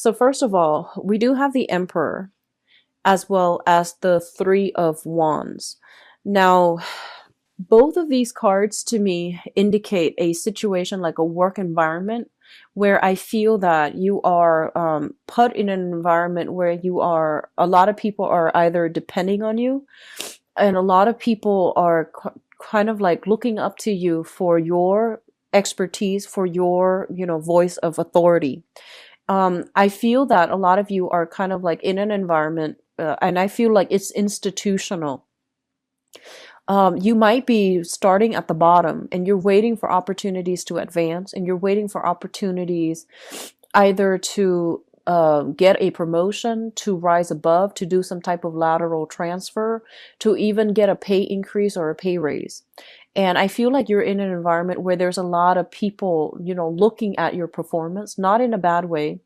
So first of all, we do have the Emperor as well as the Three of Wands. Now, both of these cards to me indicate a situation like a work environment where I feel that you are put in an environment where a lot of people are either depending on you, and a lot of people are kind of like looking up to you for your expertise, for your, voice of authority. I feel that a lot of you are kind of like in an environment, and I feel like it's institutional. You might be starting at the bottom and you're waiting for opportunities to advance, and you're waiting for opportunities either to get a promotion, to rise above, to do some type of lateral transfer, to even get a pay increase or a pay raise. And I feel like you're in an environment where there's a lot of people, looking at your performance, not in a bad way,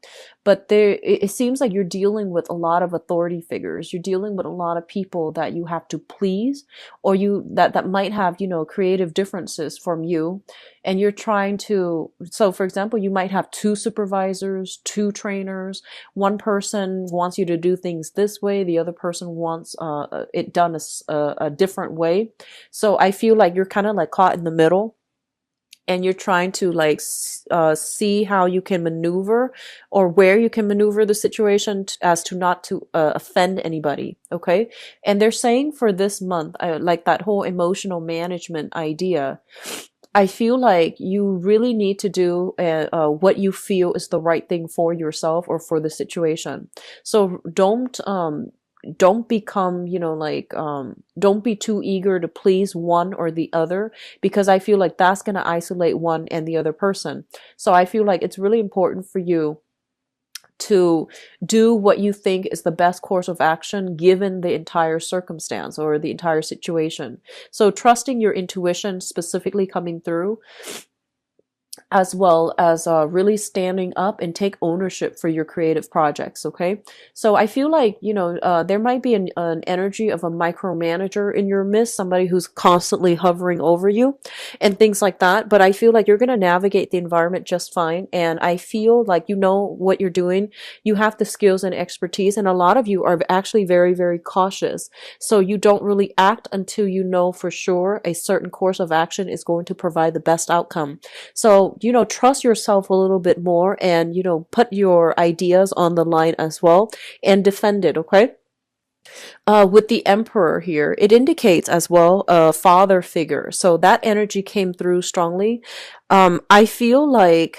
but it seems like you're dealing with a lot of authority figures. You're dealing with a lot of people that you have to please, or that might have, creative differences from you. And you're trying to, so for example, you might have two supervisors, two trainers. One person wants you to do things this way. The other person wants it done a different way. So I feel like you're kind of like caught in the middle, and you're trying to like see how you can maneuver, or where you can maneuver the situation as to not to offend anybody. Okay. And they're saying for this month, like that whole emotional management idea, I feel like you really need to do what you feel is the right thing for yourself or for the situation. So don't become, don't be too eager to please one or the other, because I feel like that's going to isolate one and the other person. So I feel like it's really important for you to do what you think is the best course of action given the entire circumstance or the entire situation. So trusting your intuition specifically coming through, as well as really standing up and take ownership for your creative projects. Okay. So I feel like, there might be an energy of a micromanager in your midst, somebody who's constantly hovering over you and things like that. But I feel like you're going to navigate the environment just fine. And I feel like you know what you're doing. You have the skills and expertise. And a lot of you are actually very, very cautious. So you don't really act until you know for sure a certain course of action is going to provide the best outcome. So, trust yourself a little bit more, and, put your ideas on the line as well and defend it. Okay. With the Emperor here, it indicates as well a father figure. So that energy came through strongly. I feel like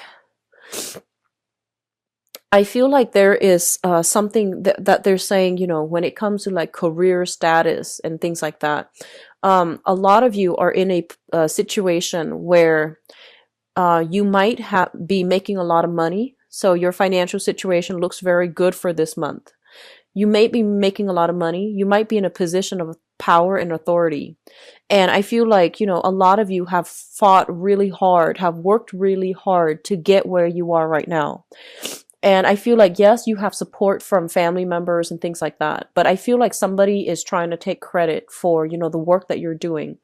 there is something that they're saying, when it comes to like career status and things like that. A lot of you are in a situation where you might be making a lot of money. So your financial situation looks very good for this month. You may be making a lot of money. You might be in a position of power and authority. And I feel like, a lot of you have fought really hard, have worked really hard to get where you are right now. And I feel like, yes, you have support from family members and things like that. But I feel like somebody is trying to take credit for, the work that you're doing.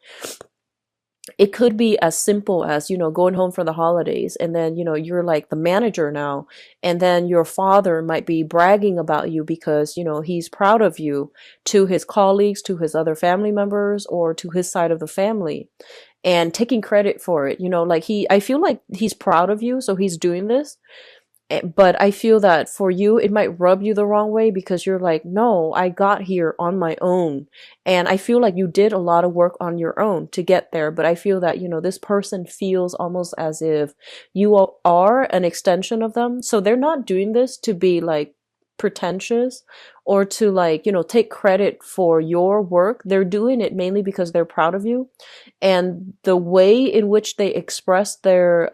It could be as simple as, going home for the holidays, and then, you're like the manager now, and then your father might be bragging about you because, he's proud of you to his colleagues, to his other family members, or to his side of the family, and taking credit for it. I feel like he's proud of you, so he's doing this. But I feel that for you, it might rub you the wrong way, because you're like, no, I got here on my own. And I feel like you did a lot of work on your own to get there. But I feel that, this person feels almost as if you are an extension of them. So they're not doing this to be like pretentious or to like, take credit for your work. They're doing it mainly because they're proud of you. And the way in which they express their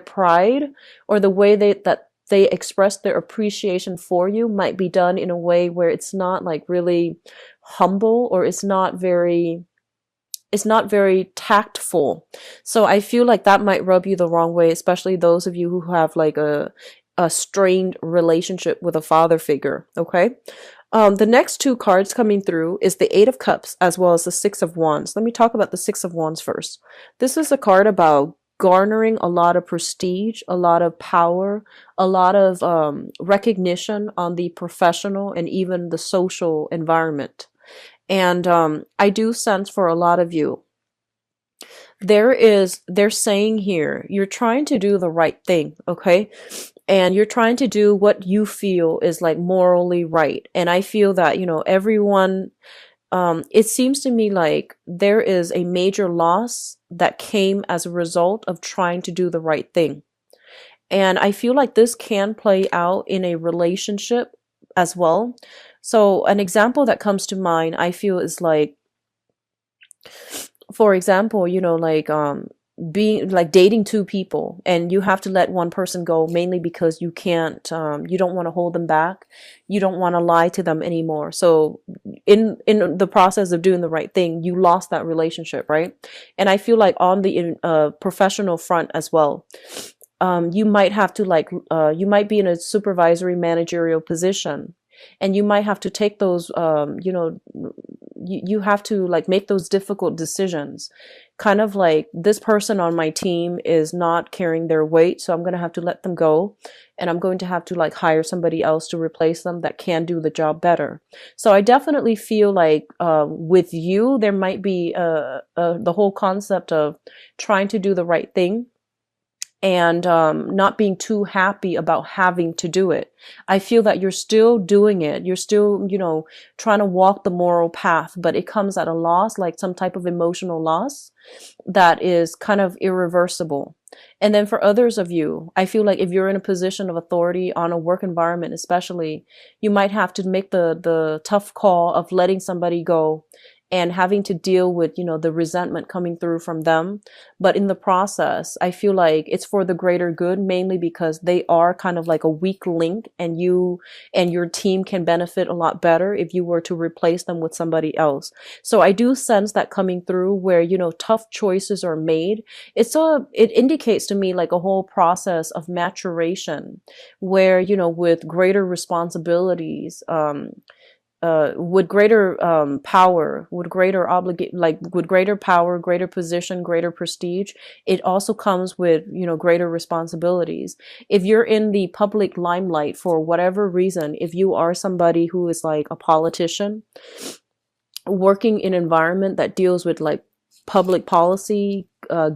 pride, or the way that they express their appreciation for you, might be done in a way where it's not like really humble, or it's not very tactful. So I feel like that might rub you the wrong way, especially those of you who have like a strained relationship with a father figure. Okay. The next two cards coming through is the Eight of Cups as well as the Six of Wands. Let me talk about the Six of Wands first. This is a card about garnering a lot of prestige, a lot of power, a lot of recognition on the professional and even the social environment. And I do sense for a lot of you, they're saying here, you're trying to do the right thing, okay? And you're trying to do what you feel is like morally right. And I feel that, everyone, it seems to me like there is a major loss that came as a result of trying to do the right thing. And I feel like this can play out in a relationship as well. So an example that comes to mind, I feel, is like, for example, like being like dating two people, and you have to let one person go mainly because you can't, you don't want to hold them back, you don't want to lie to them anymore. So in the process of doing the right thing, you lost that relationship, right? And I feel like on the professional front as well, you might have to like, you might be in a supervisory managerial position, and you might have to take those, you have to like make those difficult decisions. Kind of like, this person on my team is not carrying their weight, so I'm going to have to let them go. And I'm going to have to like hire somebody else to replace them that can do the job better. So I definitely feel like with you, there might be the whole concept of trying to do the right thing, and not being too happy about having to do it. I feel that you're still doing it. You're still, trying to walk the moral path, but it comes at a loss, like some type of emotional loss that is kind of irreversible. And then for others of you, I feel like if you're in a position of authority on a work environment, especially, you might have to make the tough call of letting somebody go and having to deal with, the resentment coming through from them. But in the process, I feel like it's for the greater good, mainly because they are kind of like a weak link, and you and your team can benefit a lot better if you were to replace them with somebody else. So I do sense that coming through where, tough choices are made. It indicates to me like a whole process of maturation where, with greater responsibilities, with greater power, with greater with greater power, greater position, greater prestige, it also comes with, greater responsibilities. If you're in the public limelight for whatever reason, if you are somebody who is like a politician, working in an environment that deals with like public policy,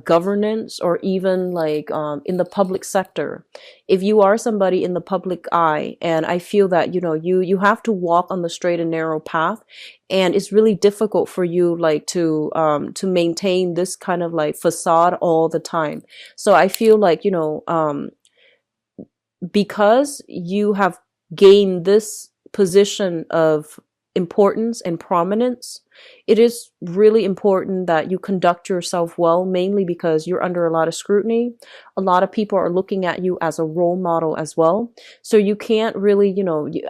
governance, or even like in the public sector, if you are somebody in the public eye, and I feel that, you have to walk on the straight and narrow path, and it's really difficult for you like to maintain this kind of like facade all the time. So I feel like, because you have gained this position of importance and prominence, it is really important that you conduct yourself well, mainly because you're under a lot of scrutiny. A lot of people are looking at you as a role model as well. So you can't really,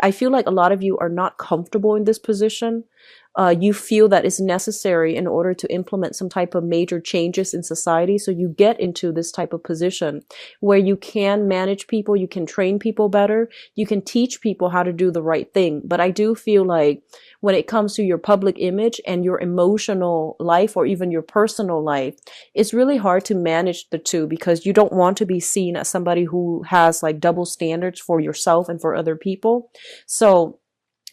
I feel like a lot of you are not comfortable in this position. You feel that it's necessary in order to implement some type of major changes in society. So you get into this type of position where you can manage people, you can train people better, you can teach people how to do the right thing. But I do feel like when it comes to your public image and your emotional life, or even your personal life, it's really hard to manage the two, because you don't want to be seen as somebody who has like double standards for yourself and for other people. So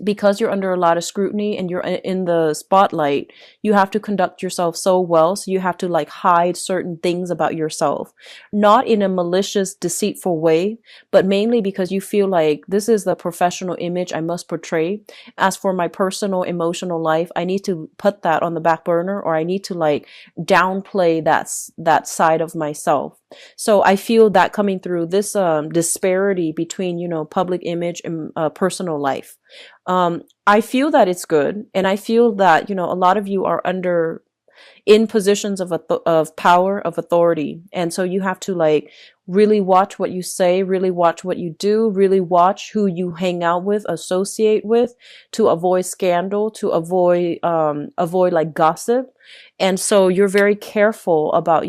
because you're under a lot of scrutiny and you're in the spotlight, you have to conduct yourself so well. So you have to like hide certain things about yourself, not in a malicious, deceitful way, but mainly because you feel like this is the professional image I must portray. As for my personal emotional life, I need to put that on the back burner, or I need to like downplay that side of myself. So I feel that coming through this disparity between, public image and personal life. I feel that it's good. And I feel that, a lot of you are in positions of power, of authority. And so you have to like really watch what you say, really watch what you do, really watch who you hang out with, associate with, to avoid scandal, to avoid like gossip. And so you're very careful about,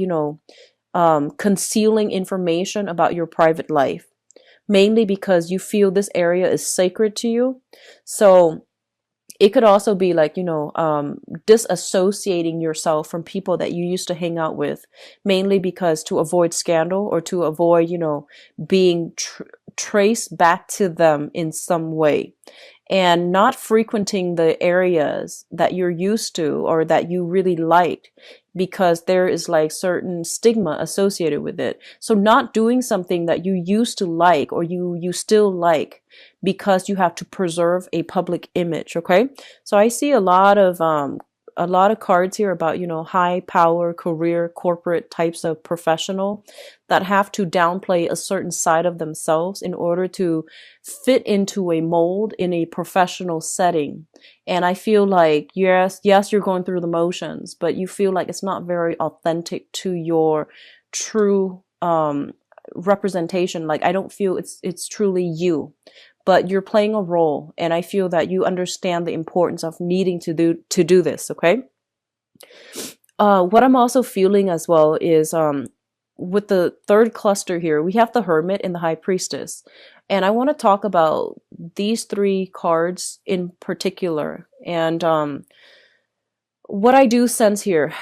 concealing information about your private life, mainly because you feel this area is sacred to you. So It could also be like, disassociating yourself from people that you used to hang out with, mainly because to avoid scandal or to avoid, being traced back to them in some way, and not frequenting the areas that you're used to or that you really liked, because there is like certain stigma associated with it. So not doing something that you used to like or you still like because you have to preserve a public image. Okay. So I see a lot of cards here about, high power, career, corporate types of professional that have to downplay a certain side of themselves in order to fit into a mold in a professional setting. And I feel like, yes, you're going through the motions, but you feel like it's not very authentic to your true, representation. Like, I don't feel it's truly you, but you're playing a role. And I feel that you understand the importance of needing to do this. Okay. What I'm also feeling as well is, with the third cluster here, we have the Hermit and the High Priestess. And I want to talk about these three cards in particular. And what I do sense here,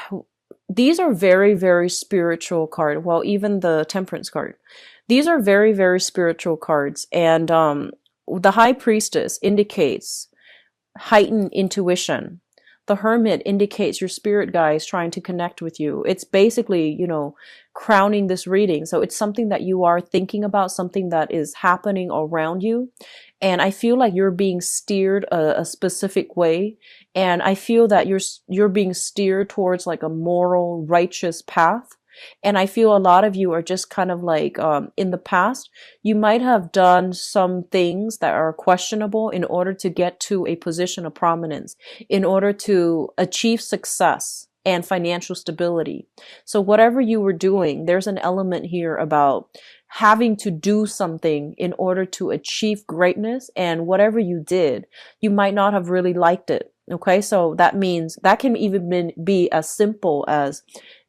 these are very, very spiritual cards. Well, even the Temperance card. These are very, very spiritual cards. And the High Priestess indicates heightened intuition. The Hermit indicates your spirit guides trying to connect with you. It's basically, crowning this reading. So it's something that you are thinking about, something that is happening around you. And I feel like you're being steered a specific way. And I feel that you're being steered towards like a moral, righteous path. And I feel a lot of you are just kind of like, in the past, you might have done some things that are questionable in order to get to a position of prominence, in order to achieve success and financial stability. So whatever you were doing, there's an element here about having to do something in order to achieve greatness. And whatever you did, you might not have really liked it. Okay, so that means that can even be as simple as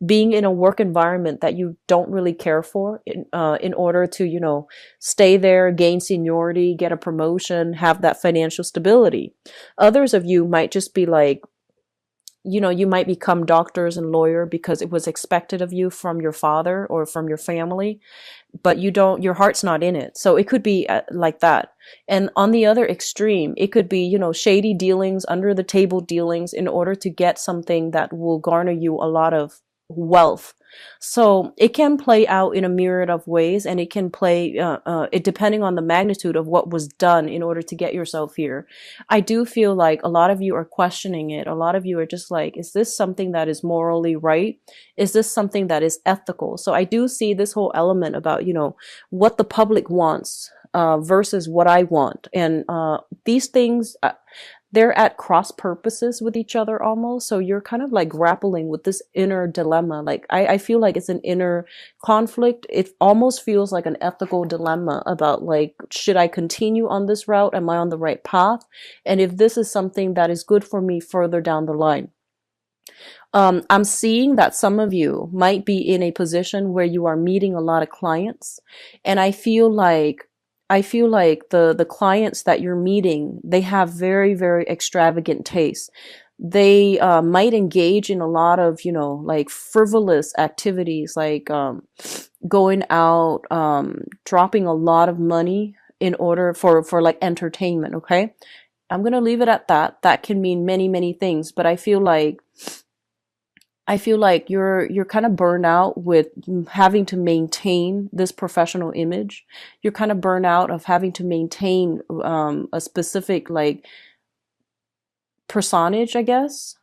being in a work environment that you don't really care for, in order to, stay there, gain seniority, get a promotion, have that financial stability. Others of you might just be like, you might become doctors and lawyer because it was expected of you from your father or from your family, but your heart's not in it. So it could be like that. And on the other extreme, it could be, shady dealings, under the table dealings in order to get something that will garner you a lot of wealth. So it can play out in a myriad of ways, and it can play, it depending on the magnitude of what was done in order to get yourself here. I do feel like a lot of you are questioning it. A lot of you are just like, is this something that is morally right? Is this something that is ethical? So I do see this whole element about, what the public wants, versus what I want. And, these things, they're at cross purposes with each other almost. So you're kind of like grappling with this inner dilemma. Like I feel like it's an inner conflict. It almost feels like an ethical dilemma about like, should I continue on this route? Am I on the right path? And if this is something that is good for me further down the line. I'm seeing that some of you might be in a position where you are meeting a lot of clients. And I feel like the clients that you're meeting, they have very, very extravagant tastes. They might engage in a lot of, like frivolous activities, like going out, dropping a lot of money in order for like entertainment. Okay. I'm going to leave it at that. That can mean many, many things, but I feel like you're kind of burned out with having to maintain this professional image. You're kind of burned out of having to maintain a specific like personage, I guess,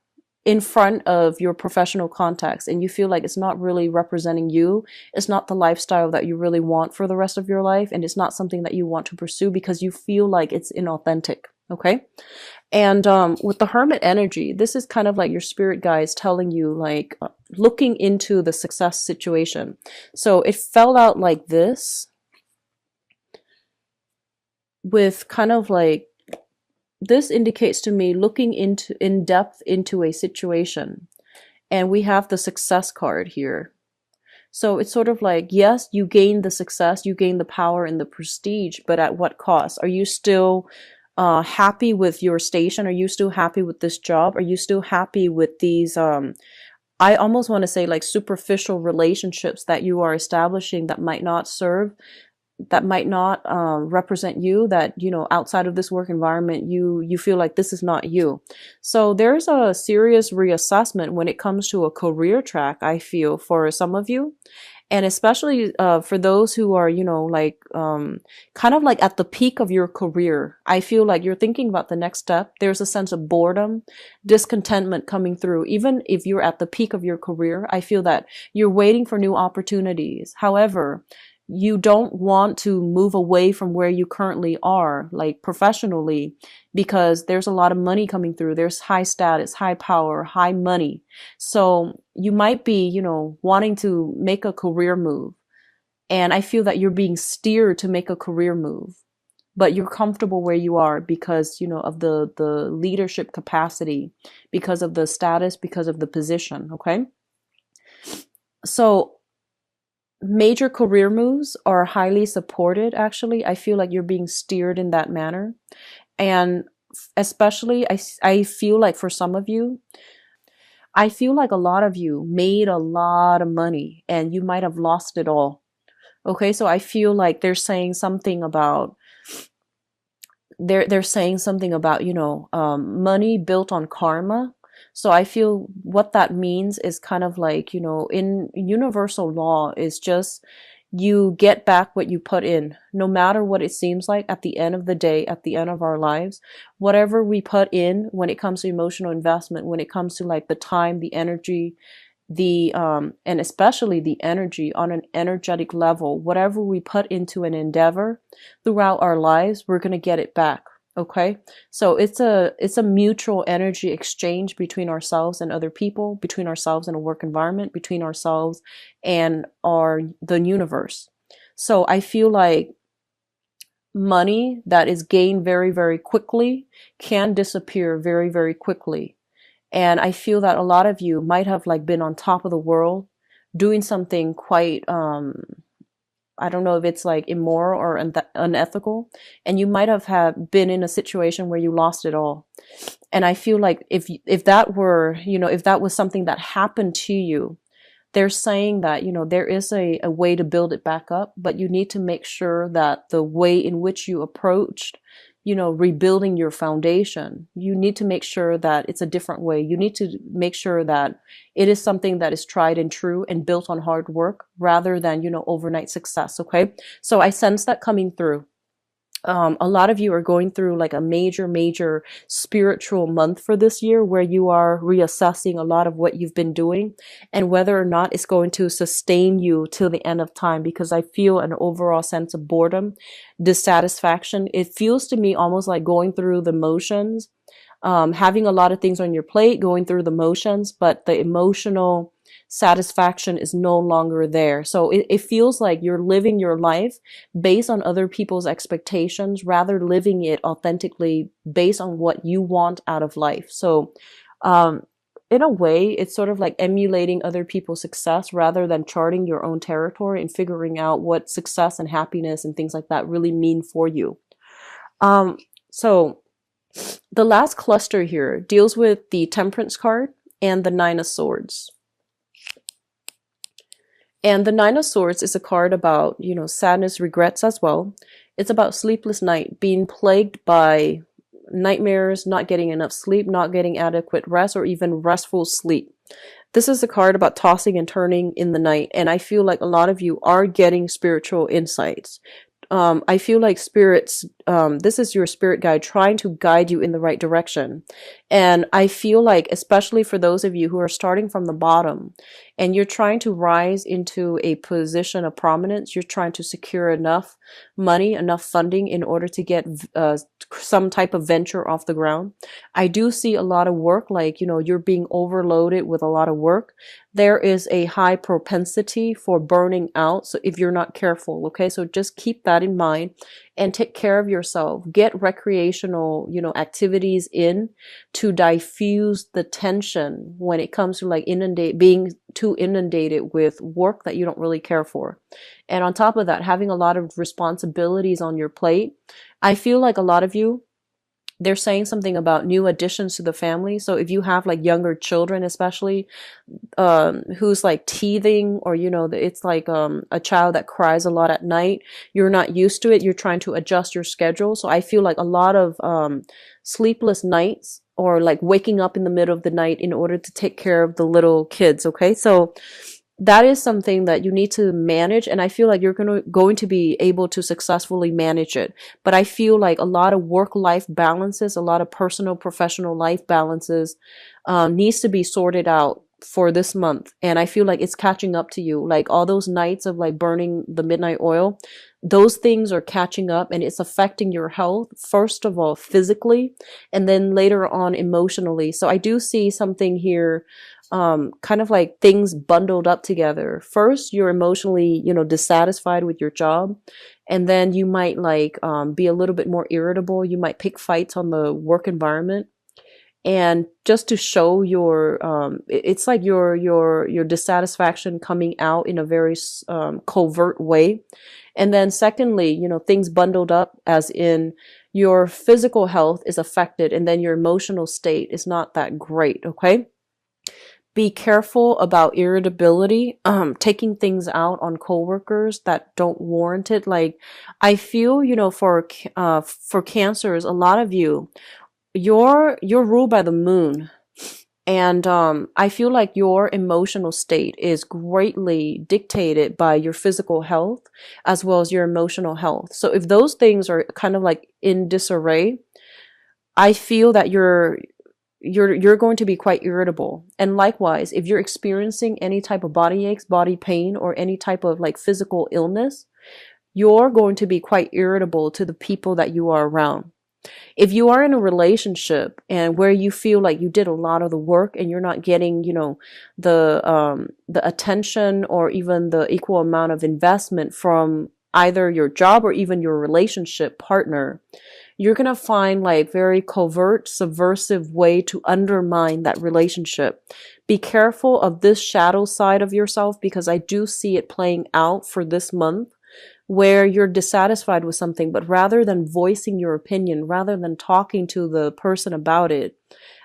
in front of your professional contacts, and you feel like it's not really representing you. It's not the lifestyle that you really want for the rest of your life, and it's not something that you want to pursue because you feel like it's inauthentic. Okay. And with the Hermit energy, this is kind of like your spirit guides telling you, like, looking into the success situation. So it fell out like this, with kind of like, this indicates to me looking in depth into a situation. And we have the success card here. So it's sort of like, yes, you gain the success, you gain the power and the prestige, but at what cost? Are you still happy with your station? Are you still happy with this job? Are you still happy with these I almost want to say like superficial relationships that you are establishing that might not serve, that might not represent you, that, you know, outside of this work environment, you feel like this is not you. So there's a serious reassessment when it comes to a career track, I feel, for some of you. And especially for those who are, you know, like kind of like at the peak of your career, I feel like you're thinking about the next step. There's a sense of boredom, discontentment coming through. Even if you're at the peak of your career, I feel that you're waiting for new opportunities. However, you don't want to move away from where you currently are, like professionally, because there's a lot of money coming through. There's high status, high power, high money. So you might be, you know, wanting to make a career move. And I feel that you're being steered to make a career move, but you're comfortable where you are because, you know, of the leadership capacity, because of the status, because of the position. Okay. So major career moves are highly supported, actually. I feel like you're being steered in that manner. And especially, I feel like for some of you, I feel like a lot of you made a lot of money and you might have lost it all. Okay, so I feel like they're saying something about, you know, money built on karma. So I feel what that means is kind of like, you know, in universal law is just you get back what you put in, no matter what it seems like at the end of the day, at the end of our lives, whatever we put in when it comes to emotional investment, when it comes to like the time, the energy, and especially the energy on an energetic level, whatever we put into an endeavor throughout our lives, we're going to get it back. Okay. So it's a mutual energy exchange between ourselves and other people, between ourselves and a work environment, between ourselves and the universe. So I feel like money that is gained very, very quickly can disappear very, very quickly. And I feel that a lot of you might have like been on top of the world doing something quite, I don't know if it's like immoral or unethical. And you might have been in a situation where you lost it all. And I feel like if that were, you know, if that was something that happened to you, they're saying that, you know, there is a way to build it back up, but you need to make sure that the way in which you approached, you know, rebuilding your foundation, you need to make sure that it's a different way. You need to make sure that it is something that is tried and true and built on hard work rather than, you know, overnight success. Okay. So I sense that coming through. A lot of you are going through like a major spiritual month for this year where you are reassessing a lot of what you've been doing and whether or not it's going to sustain you till the end of time, because I feel an overall sense of boredom, dissatisfaction. It feels to me almost like going through the motions, having a lot of things on your plate, going through the motions, but the emotional satisfaction is no longer there. So it feels like you're living your life based on other people's expectations rather living it authentically based on what you want out of life. So, in a way, it's sort of like emulating other people's success rather than charting your own territory and figuring out what success and happiness and things like that really mean for you. So the last cluster here deals with the Temperance card and the Nine of Swords. And the Nine of Swords is a card about, you know, sadness, regrets as well. It's about sleepless night, being plagued by nightmares, not getting enough sleep, not getting adequate rest, or even restful sleep. This is a card about tossing and turning in the night. And I feel like a lot of you are getting spiritual insights. I feel like spirits, this is your spirit guide trying to guide you in the right direction. And I feel like, especially for those of you who are starting from the bottom and you're trying to rise into a position of prominence, you're trying to secure enough money, enough funding in order to get some type of venture off the ground. I do see a lot of work, like, you know, you're being overloaded with a lot of work. There is a high propensity for burning out. So if you're not careful, okay, so just keep that in mind and take care of yourself. Get recreational, you know, activities in to diffuse the tension when it comes to like being too inundated with work that you don't really care for. And on top of that, having a lot of responsibilities on your plate. I feel like a lot of you They're saying something about new additions to the family. So if you have like younger children, especially, who's like teething, or it's like a child that cries a lot at night, you're not used to it, you're trying to adjust your schedule. So I feel like a lot of sleepless nights, or like waking up in the middle of the night in order to take care of the little kids. Okay, so that is something that you need to manage, and I feel like you're going to be able to successfully manage it. But I feel like a lot of work life balances, a lot of personal professional life balances, needs to be sorted out for this month. And I feel like it's catching up to you, like all those nights of like burning the midnight oil, those things are catching up, and it's affecting your health, first of all physically, and then later on emotionally. So I do see something here, kind of like things bundled up together. First, you're emotionally, dissatisfied with your job. And then you might like, be a little bit more irritable. You might pick fights on the work environment. And just to show your, it's like your dissatisfaction coming out in a very, covert way. And then secondly, things bundled up, as in your physical health is affected, and then your emotional state is not that great. Okay. Be careful about irritability, taking things out on coworkers that don't warrant it. Like, I feel, for cancers, a lot of you, you're ruled by the moon. And I feel like your emotional state is greatly dictated by your physical health as well as your emotional health. So if those things are kind of like in disarray, I feel that you're going to be quite irritable. And likewise, if you're experiencing any type of body aches, body pain, or any type of like physical illness, you're going to be quite irritable to the people that you are around. If you are in a relationship and where you feel like you did a lot of the work and you're not getting, the attention or even the equal amount of investment from either your job or even your relationship partner, you're going to find like very covert, subversive way to undermine that relationship. Be careful of this shadow side of yourself, because I do see it playing out for this month, where you're dissatisfied with something, but rather than voicing your opinion, rather than talking to the person about it,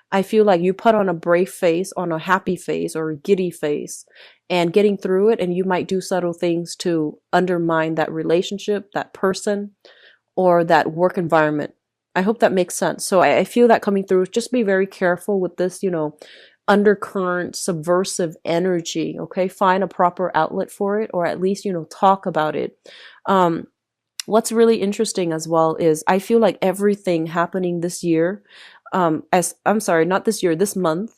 I feel like you put on a brave face, on a happy face, or a giddy face, and getting through it, and you might do subtle things to undermine that relationship, that person, or that work environment. I hope that makes sense. So I feel that coming through. Just be very careful with this, undercurrent subversive energy. Okay, find a proper outlet for it, or at least, talk about it. What's really interesting as well is I feel like everything happening this year, as I'm sorry, not this year, this month,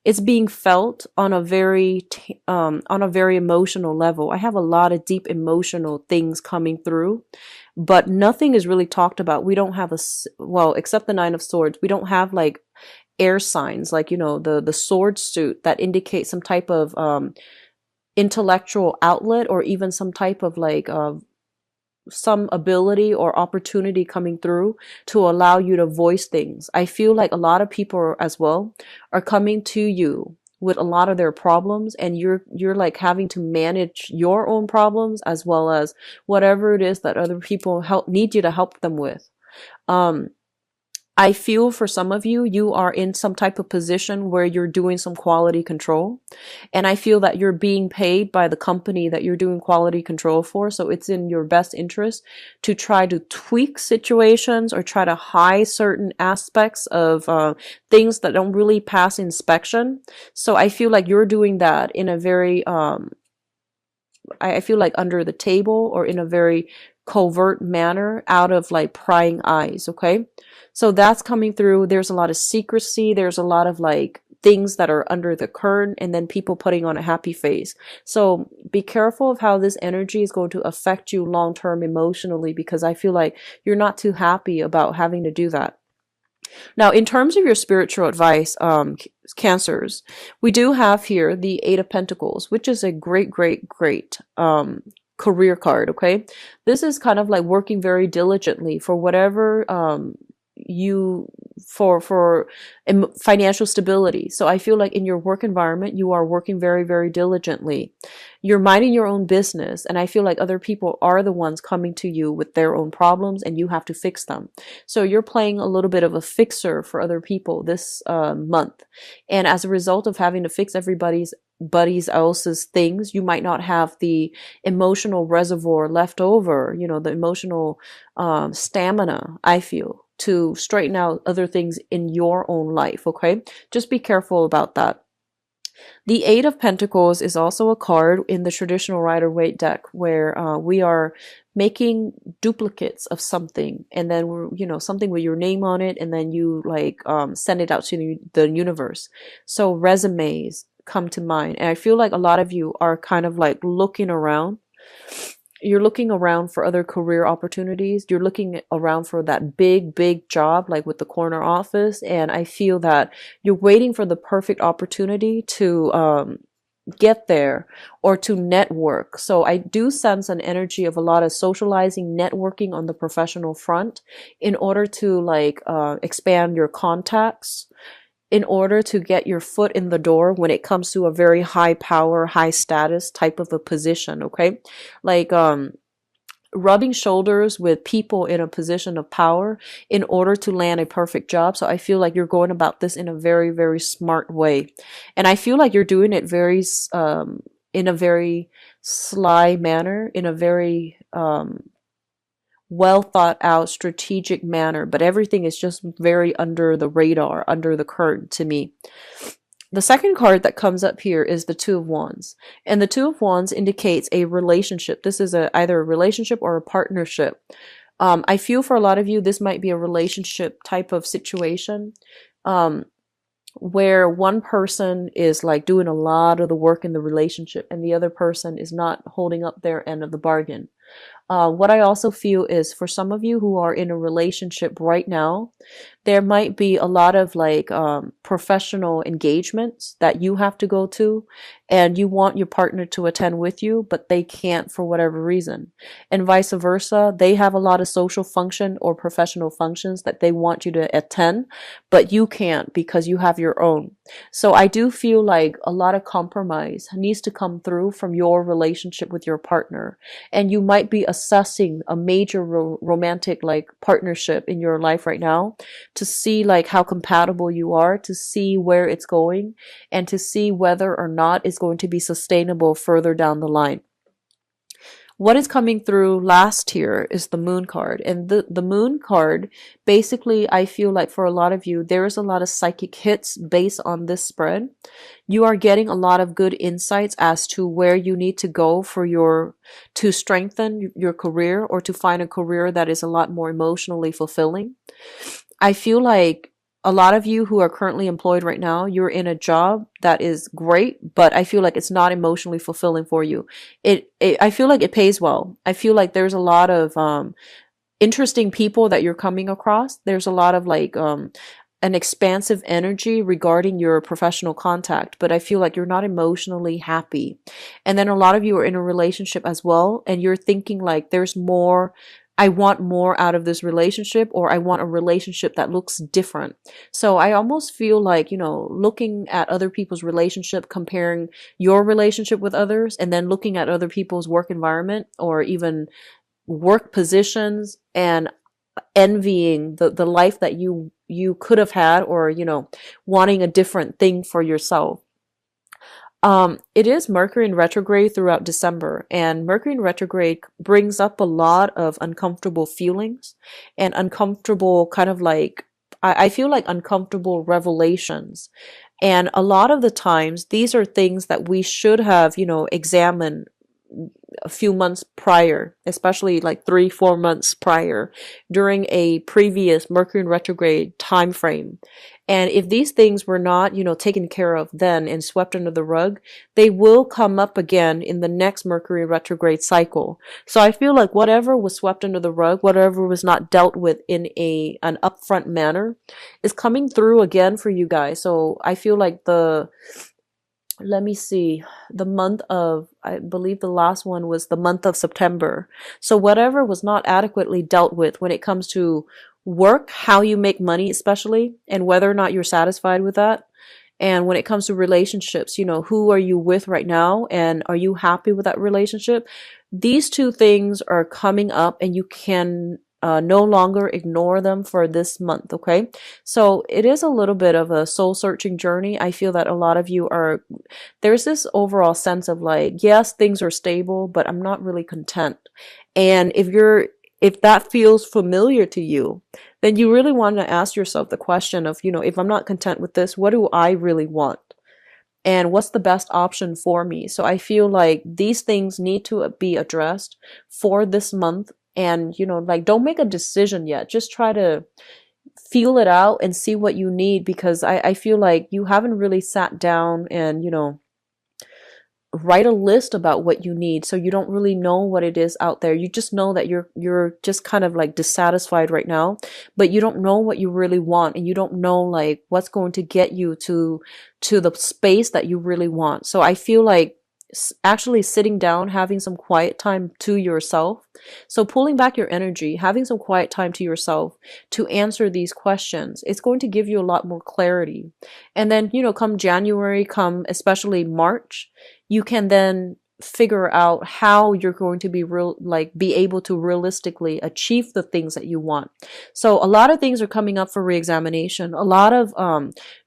it's being felt on a very emotional level. I have a lot of deep emotional things coming through, but nothing is really talked about. We don't have well, except the Nine of Swords, we don't have like air signs, like, the sword suit that indicates some type of intellectual outlet, or even some type of like some ability or opportunity coming through to allow you to voice things. I feel like a lot of people as well are coming to you with a lot of their problems, and you're like having to manage your own problems as well as whatever it is that other people need you to help them with. I feel for some of you, you are in some type of position where you're doing some quality control. And I feel that you're being paid by the company that you're doing quality control for. So it's in your best interest to try to tweak situations or try to hide certain aspects of things that don't really pass inspection. So I feel like you're doing that in a very, I feel like under the table, or in a very covert manner, out of like prying eyes. Okay. So that's coming through. There's a lot of secrecy. There's a lot of like things that are under the curtain, and then people putting on a happy face. So be careful of how this energy is going to affect you long term emotionally, because I feel like you're not too happy about having to do that. Now, in terms of your spiritual advice, Cancers, we do have here the Eight of Pentacles, which is a great, great, great career card. Okay, this is kind of like working very diligently for whatever you for financial stability. So I feel like in your work environment, you are working very, very diligently. You're minding your own business, and I feel like other people are the ones coming to you with their own problems, and you have to fix them. So you're playing a little bit of a fixer for other people this month, and as a result of having to fix everybody's buddies else's things, you might not have the emotional reservoir left over, the emotional stamina, I feel, to straighten out other things in your own life. Okay, just be careful about that. The Eight of Pentacles is also a card in the traditional Rider-Waite deck where we are making duplicates of something, and then we're, something with your name on it, and then you like send it out to the universe. So resumes come to mind, and I feel like a lot of you are kind of like looking around. You're looking around for other career opportunities. You're looking around for that big job, like with the corner office. And I feel that you're waiting for the perfect opportunity to get there or to network. So I do sense an energy of a lot of socializing, networking on the professional front in order to like expand your contacts, in order to get your foot in the door when it comes to a very high power, high status type of a position. Okay. Like, rubbing shoulders with people in a position of power in order to land a perfect job. So I feel like you're going about this in a very, very smart way. And I feel like you're doing it in a very sly manner, in a very, well thought out strategic manner, but everything is just very under the radar, under the curtain to me. The second card that comes up here is the Two of Wands, and the Two of Wands indicates a relationship. This is either a relationship or a partnership. I feel for a lot of you this might be a relationship type of situation, where one person is like doing a lot of the work in the relationship and the other person is not holding up their end of the bargain. What I also feel is for some of you who are in a relationship right now, there might be a lot of like professional engagements that you have to go to, and you want your partner to attend with you, but they can't for whatever reason. And vice versa, they have a lot of social function or professional functions that they want you to attend, but you can't because you have your own. So I do feel like a lot of compromise needs to come through from your relationship with your partner, and you might be assessing a major romantic like partnership in your life right now to see like how compatible you are, to see where it's going, and to see whether or not it's going to be sustainable further down the line. What is coming through last here is the Moon card. And the Moon card, basically, I feel like for a lot of you, there is a lot of psychic hits based on this spread. You are getting a lot of good insights as to where you need to go to strengthen your career or to find a career that is a lot more emotionally fulfilling. I feel like a lot of you who are currently employed right now, you're in a job that is great, but I feel like it's not emotionally fulfilling for you. I feel like it pays well. I feel like there's a lot of interesting people that you're coming across. There's a lot of like an expansive energy regarding your professional contact, but I feel like you're not emotionally happy. And then a lot of you are in a relationship as well, and you're thinking like there's more. I want more out of this relationship, or I want a relationship that looks different. So I almost feel like, looking at other people's relationship, comparing your relationship with others, and then looking at other people's work environment or even work positions and envying the life that you could have had, or, wanting a different thing for yourself. It is Mercury in retrograde throughout December, and Mercury in retrograde brings up a lot of uncomfortable feelings and uncomfortable kind of like, I feel like uncomfortable revelations. And a lot of the times, these are things that we should have, examined a few months prior, especially like 3-4 months prior, during a previous Mercury in retrograde time frame. And if these things were not, taken care of then and swept under the rug, they will come up again in the next Mercury retrograde cycle. So I feel like whatever was swept under the rug, whatever was not dealt with in an upfront manner, is coming through again for you guys. So I feel like let me see, the month of, I believe the last one was the month of September. So whatever was not adequately dealt with when it comes to work, how you make money, especially, and whether or not you're satisfied with that. And when it comes to relationships, who are you with right now? And are you happy with that relationship? These two things are coming up and you can no longer ignore them for this month. Okay. So it is a little bit of a soul searching journey. I feel that a lot of you there's this overall sense of like, yes, things are stable, but I'm not really content. And if that feels familiar to you, then you really want to ask yourself the question of, if I'm not content with this, what do I really want? And what's the best option for me? So I feel like these things need to be addressed for this month. And, like, don't make a decision yet. Just try to feel it out and see what you need, because I feel like you haven't really sat down and, write a list about what you need, so you don't really know what it is out there. You just know that you're just kind of like dissatisfied right now, but you don't know what you really want, and you don't know like what's going to get you to the space that you really want. So I feel like actually sitting down, having some quiet time to yourself, so pulling back your energy, having some quiet time to yourself to answer these questions, it's going to give you a lot more clarity. And then, come January, come especially March, you can then figure out how you're going to be able to realistically achieve the things that you want. So a lot of things are coming up for reexamination. A lot of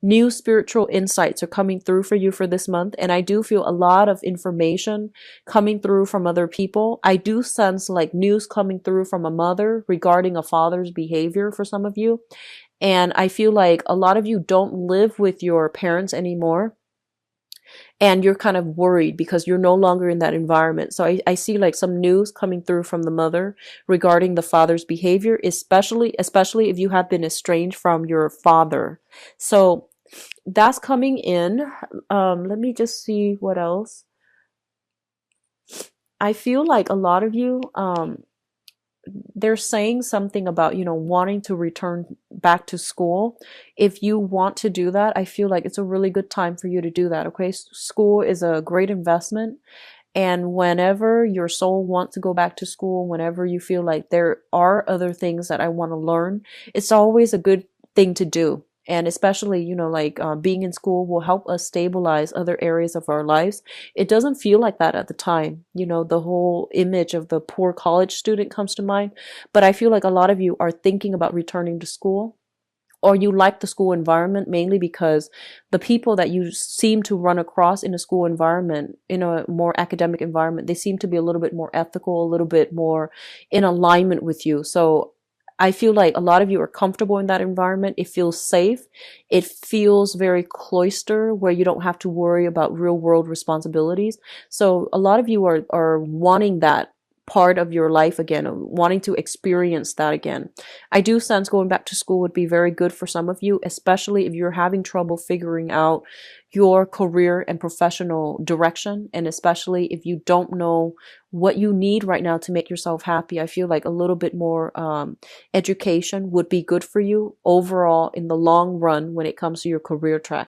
new spiritual insights are coming through for you for this month, and I do feel a lot of information coming through from other people. I do sense like news coming through from a mother regarding a father's behavior for some of you, and I feel like a lot of you don't live with your parents anymore, and you're kind of worried because you're no longer in that environment. So I see like some news coming through from the mother regarding the father's behavior, especially if you have been estranged from your father. So that's coming in. Let me just see what else. I feel like a lot of you, they're saying something about, wanting to return back to school. If you want to do that, I feel like it's a really good time for you to do that. Okay. School is a great investment. And whenever your soul wants to go back to school, whenever you feel like there are other things that I want to learn, it's always a good thing to do. And especially, being in school will help us stabilize other areas of our lives. It doesn't feel like that at the time. The whole image of the poor college student comes to mind. But I feel like a lot of you are thinking about returning to school, or you like the school environment mainly because the people that you seem to run across in a school environment, in a more academic environment, they seem to be a little bit more ethical, a little bit more in alignment with you. So I feel like a lot of you are comfortable in that environment. It feels safe. It feels very cloister, where you don't have to worry about real world responsibilities. So a lot of you are wanting that part of your life again, wanting to experience that again. I do sense going back to school would be very good for some of you, especially if you're having trouble figuring out your career and professional direction, and especially if you don't know what you need right now to make yourself happy. I feel like a little bit more education would be good for you overall in the long run when it comes to your career track.